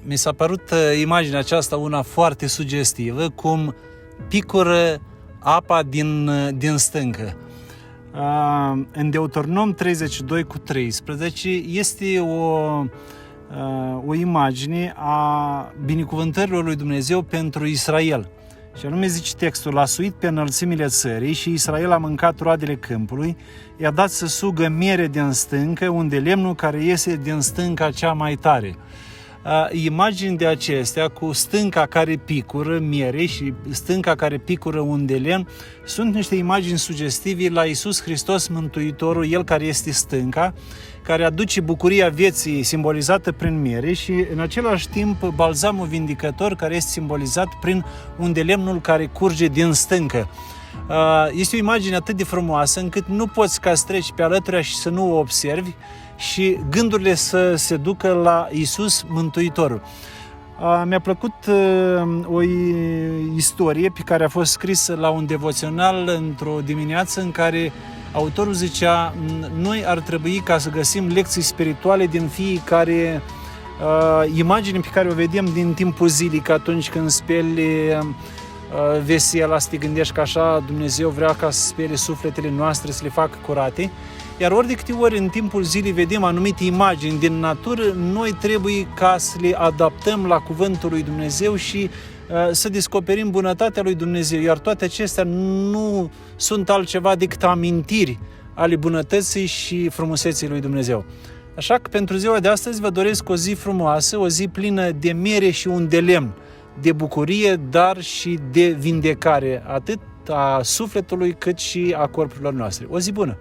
Mi s-a părut imaginea aceasta una foarte sugestivă, cum picură apa din stâncă. În Deuteronom 32:13 este o imagine a binecuvântărilor lui Dumnezeu pentru Israel. Și anume zice textul: a suit pe înălțimile țării și Israel a mâncat roadele câmpului, i-a dat să sugă miere din stâncă, unde lemnul care iese din stânca cea mai tare. Imagini de acestea cu stânca care picură miere și stânca care picură un de lemn sunt niște imagini sugestive la Iisus Hristos Mântuitorul, El care este stânca, care aduce bucuria vieții simbolizată prin miere și în același timp balzamul vindicător care este simbolizat prin un de lemnul care curge din stâncă. Este o imagine atât de frumoasă încât nu poți ca să treci pe alături și să nu o observi și gândurile să se ducă la Iisus Mântuitorul. Mi-a plăcut o istorie pe care a fost scrisă la un devoțional într-o dimineață în care autorul zicea: noi ar trebui ca să găsim lecții spirituale din fiecare imagine pe care o vedem din timpul zilnic, atunci când speli vesela, să te gândești că așa Dumnezeu vrea ca să spele sufletele noastre, să le facă curate. Iar ori de câte ori în timpul zilei vedem anumite imagini din natură, noi trebuie ca să le adaptăm la cuvântul lui Dumnezeu și să descoperim bunătatea lui Dumnezeu. Iar toate acestea nu sunt altceva decât amintiri ale bunătății și frumuseții lui Dumnezeu. Așa că pentru ziua de astăzi vă doresc o zi frumoasă, o zi plină de miere și un de lemn, de bucurie, dar și de vindecare, atât a sufletului cât și a corpurilor noastre. O zi bună!